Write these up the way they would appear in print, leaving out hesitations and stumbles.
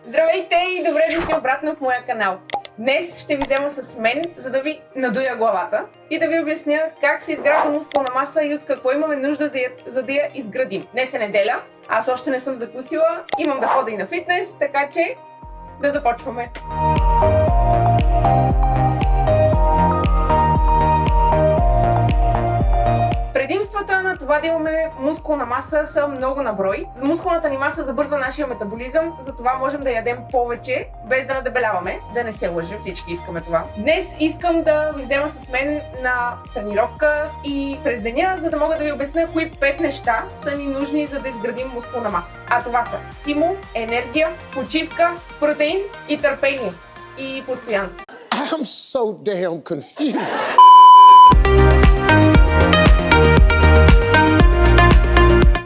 Здравейте и добре дошли обратно в моя канал. Днес ще ви взема с мен, за да ви надуя главата и да ви обясня как се изгражда мускулна маса и от какво имаме нужда, за да я изградим. Днес е неделя, аз още не съм закусила, имам да ходя и на фитнес, така че да започваме. Предимствата на това да имаме мускулна маса са много на брой. Мускулната ни маса забързва нашия метаболизъм, затова можем да ядем повече, без да надебеляваме. Да не се лъжа, всички искаме това. Днес искам да ви взема с мен на тренировка и през деня, за да мога да ви обясня кои 5 неща са ни нужни, за да изградим мускулна маса. А това са стимул, енергия, почивка, протеин и търпение. И постоянство. I'm so damn confused.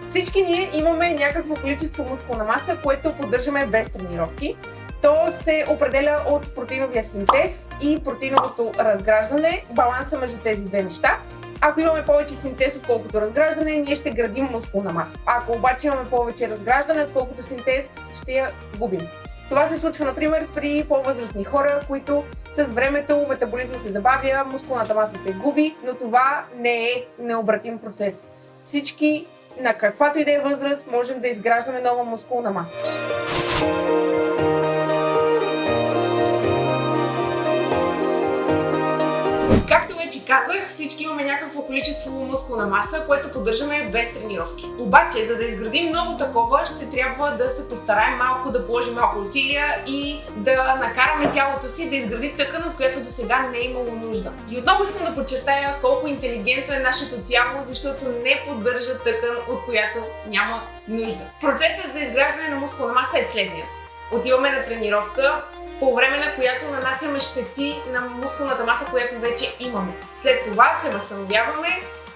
Всички ние имаме някакво количество мускулна маса, което поддържаме без тренировки. То се определя от протеиновия синтез и протеиновото разграждане, баланса между тези две неща. Ако имаме повече синтез отколкото разграждане, ние ще градим мускулна маса. Ако обаче имаме повече разграждане отколкото синтез, ще я губим. Това се случва, например, при по-възрастни хора, които с времето метаболизма се забавя, мускулната маса се губи, но това не е необратим процес. Всички на каквато и да е възраст можем да изграждаме нова мускулна маса. Както вече казах, всички имаме някакво количество мускулна маса, което поддържаме без тренировки. Обаче, за да изградим ново такова, ще трябва да се постараем малко, да положим малко усилия и да накараме тялото си да изгради тъкан, от която до сега не е имало нужда. И отново искам да подчертая колко интелигентно е нашето тяло, защото не поддържа тъкан, от която няма нужда. Процесът за изграждане на мускулна маса е следният. Отиваме на тренировка, по време на която нанасяме щети на мускулната маса, която вече имаме. След това се възстановяваме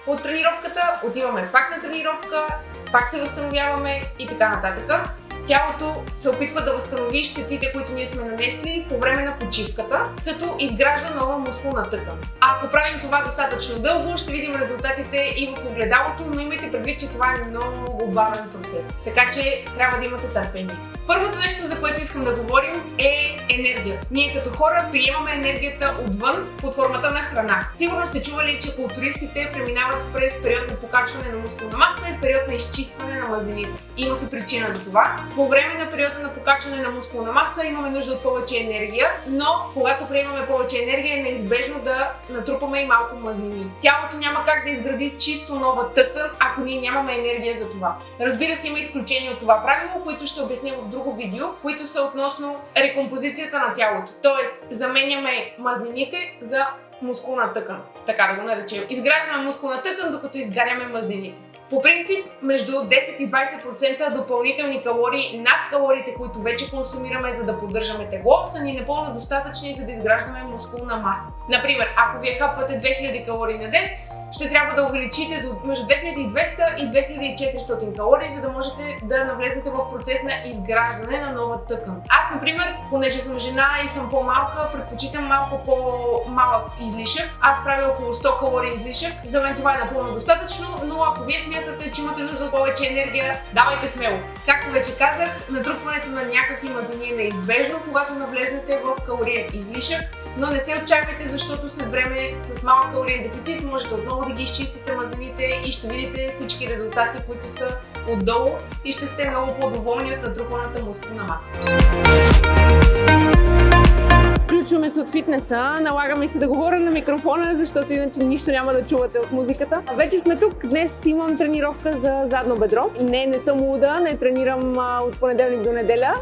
от тренировката, отиваме пак на тренировка, пак се възстановяваме и така нататък. Тялото се опитва да възстанови щетите, които ние сме нанесли по време на почивката, като изгражда нова мускулна тъкан. Ако правим това достатъчно дълго, ще видим резултатите и в огледалото, но имайте предвид, че това е много бавен процес. Така че трябва да имате търпение. Първото нещо, за което искам да говорим, е енергия. Ние като хора приемаме енергията отвън под формата на храна. Сигурно сте чували, че културистите преминават през период на покачване на мускулна маса и период на изчистване на мазнините. Има си причина за това. По време на периода на покачване на мускулна маса имаме нужда от повече енергия, но когато приемаме повече енергия е неизбежно да натрупаме и малко мазнини. Тялото няма как да изгради чисто нова тъкан, ако ние нямаме енергия за това. Разбира се, има изключения от това правило, които ще обясня в друго видео, които са относно рекомпозицията на тялото. Тоест, заменяме мазнините за мускулна тъкан, така да го наречем. Изграждаме мускулна тъкан, докато изгаряме мазнините. По принцип, между 10 и 20% допълнителни калории над калориите, които вече консумираме, за да поддържаме тегло, са ни напълно достатъчни, за да изграждаме мускулна маса. Например, ако вие хапвате 2000 калории на ден, ще трябва да увеличите до между 2200 и 2400 калории, за да можете да навлезете в процес на изграждане на нова тъкан. Аз, например, понеже съм жена и съм по-малка, предпочитам малко по-малък излишък. Аз правя около 100 калории излишък. За мен това е напълно достатъчно, но ако вие смятате, че имате нужда от повече енергия, давайте смело. Както вече казах, натрупването на някакви мазнини е неизбежно, когато навлезнете в калориен излишък, но не се отчаквайте, защото след време с малък калориен дефицит можете отново да ги изчистите мазнините и ще видите всички резултати, които са отдолу и ще сте много по-доволни от натрупаната мускулна маса. Включваме се от фитнеса, налагаме се да говоря на микрофона, защото иначе нищо няма да чувате от музиката. Вече сме тук, днес имам тренировка за задно бедро. И не съм луда, не тренирам от понеделник до неделя.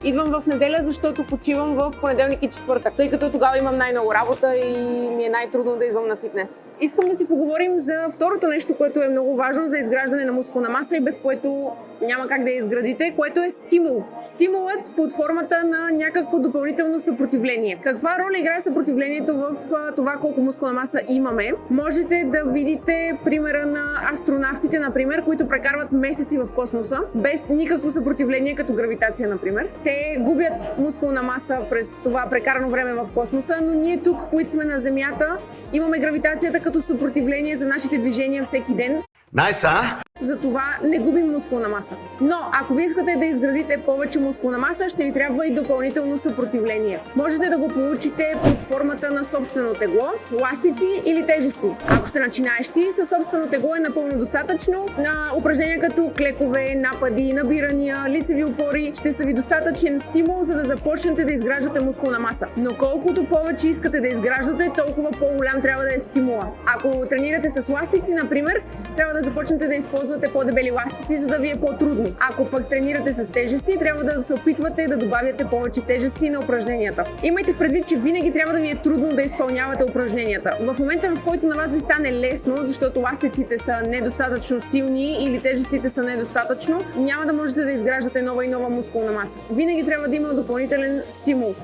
Идвам в неделя, защото почивам в понеделник и четвъртък, тъй като тогава имам най-много работа и ми е най-трудно да идвам на фитнес. Искам да си поговорим за второто нещо, което е много важно за изграждане на мускулна маса и без което няма как да я изградите, което е стимул. Стимулът под формата на някакво допълнително съпротивление. Каква роля играе съпротивлението в това колко мускулна маса имаме? Можете да видите примера на астронавтите, например, които прекарват месеци в космоса, без никакво съпротивление като гравитация, например. Те губят мускулна маса през това прекарано време в космоса, но ние тук, които сме на Земята, имаме гравитацията като съпротивление за нашите движения всеки ден. Nice, huh? затова не губим мускулна маса. Но ако ви искате да изградите повече мускулна маса, ще ви трябва и допълнително съпротивление. Можете да го получите под формата на собствено тегло, ластици или тежести. Ако сте начинаещи, със собствено тегло е напълно достатъчно. На упражнения като клекове, напади, набирания, лицеви опори ще са ви достатъчен стимул, за да започнете да изграждате мускулна маса. Но колкото повече искате да изграждате, толкова по-голям трябва да е стимула. Ако тренирате с ластици, например, трябва да започнете да използвате по-дебели ластици, за да ви е по-трудно. Ако пък тренирате с тежести, трябва да се опитвате да добавяте повече тежести на упражненията. Имайте предвид, че винаги трябва да ви е трудно да изпълнявате упражненията. В момента, в който на вас ви стане лесно, защото ластиците са недостатъчно силни или тежестите са недостатъчно, няма да можете да изграждате нова и нова мускулна маса. Винаги трябва да има допълнителен стимул.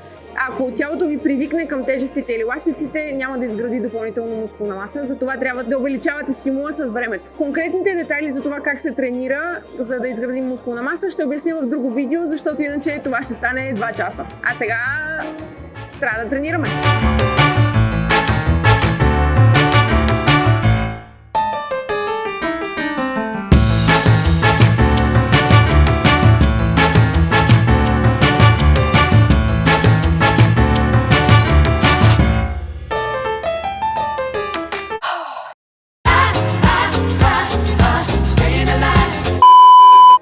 Ако тялото ви привикне към тежестите или ластиците, няма да изгради допълнително мускулна маса, затова трябва да увеличавате стимула с времето. Конкретните детайли за това как се тренира, за да изградим мускулна маса, ще обясня в друго видео, защото иначе това ще стане 2 часа. А сега трябва да тренираме!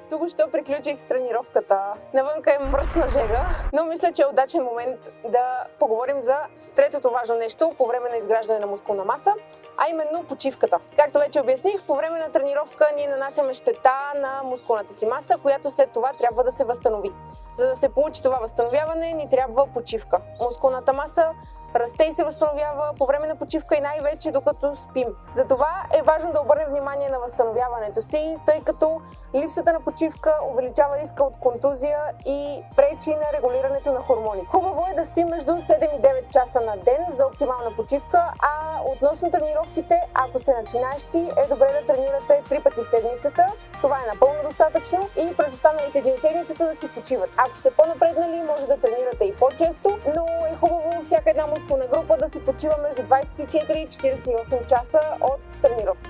Току-що приключих с тренировката. Навънка е мръсна жега, но мисля, че е удачен момент да поговорим за третото важно нещо по време на изграждане на мускулна маса, а именно почивката. Както вече обясних, по време на тренировка ние нанасяме щета на мускулната си маса, която след това трябва да се възстанови. За да се получи това възстановяване, ни трябва почивка. Мускулната маса расте и се възстановява по време на почивка и най-вече докато спим. Затова е важно да обърнем внимание на възстановяването си, тъй като липсата на почивка увеличава риска от контузия и пречи на регулирането на хормони. Хубаво е да спим между 7 и 9 часа на ден за оптимална почивка, а относно тренировките, ако сте начинаещи, е добре да тренирате 3 пъти в седмицата. Това е напълно достатъчно и през останалите дни от седмицата да си почиват. Ако сте по-напреднали, може да тренирате и по-често, но е хубаво всяка една мускулна група да си почива между 24 и 48 часа от тренировките.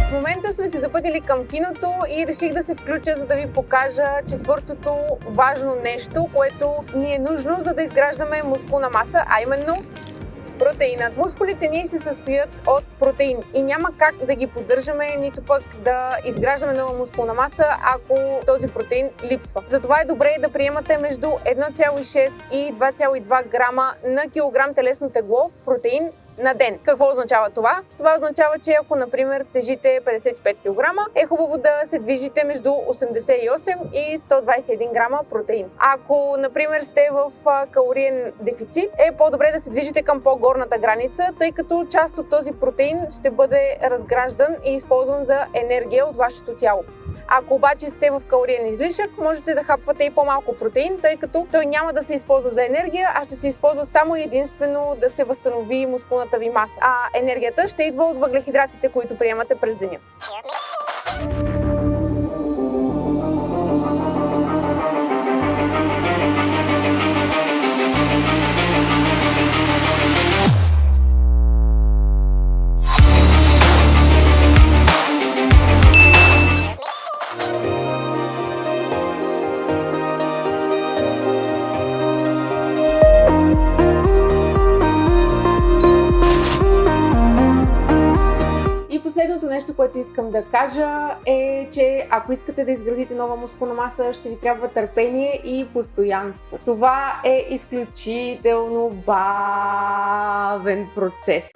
В момента сме се запътили към киното и реших да се включа, за да ви покажа четвъртото важно нещо, което ни е нужно, за да изграждаме мускулна маса, а именно протеинът. Мускулите ни се състоят от протеин и няма как да ги поддържаме, нито пък да изграждаме нова мускулна маса, ако този протеин липсва. Затова е добре да приемате между 1,6 и 2,2 грама на килограм телесно тегло протеин на ден. Какво означава това? Това означава, че ако, например, тежите 55 кг, е хубаво да се движите между 88 и 121 грама протеин. Ако, например, сте в калориен дефицит, е по-добре да се движите към по-горната граница, тъй като част от този протеин ще бъде разграждан и използван за енергия от вашето тяло. Ако обаче сте в калориен излишък, можете да хапвате и по-малко протеин, тъй като той няма да се използва за енергия, а ще се използва само и единствено да се възстанови мускулната ви маса. А енергията ще идва от въглехидратите, които приемате през деня. Последното нещо, което искам да кажа е, че ако искате да изградите нова мускулна маса, ще ви трябва търпение и постоянство. Това е изключително бавен процес.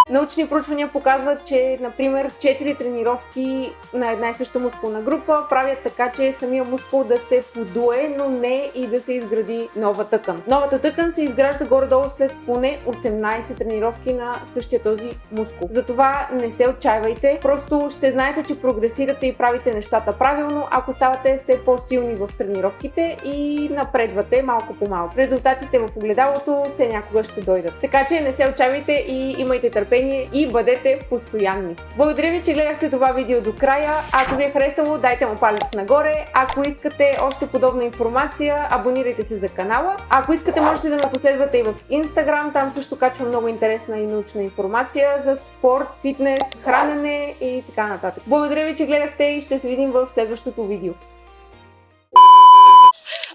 Научни проучвания показват, че, например, 4 тренировки на една и съща мускулна група правят така, че самия мускул да се подуе, но не и да се изгради нова тъкан. Новата тъкан се изгражда горе-долу след поне 18 тренировки на същия този мускул. Затова не се отчайвайте, просто ще знаете, че прогресирате и правите нещата правилно, ако ставате все по-силни в тренировките и напредвате малко по малко. Резултатите в огледалото все някога ще дойдат. Така че не се отчайвайте и имайте търпение търпение и бъдете постоянни. Благодаря ви, че гледахте това видео до края. Ако ви е харесало, дайте му палец нагоре. Ако искате още подобна информация, абонирайте се за канала. Ако искате, можете да ме последвате и в Instagram. Там също качвам много интересна и научна информация за спорт, фитнес, хранене и така нататък. Благодаря ви, че гледахте и ще се видим в следващото видео.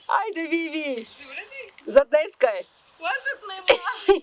Айде, Виви! Добре ти? За днеска е! Лазът не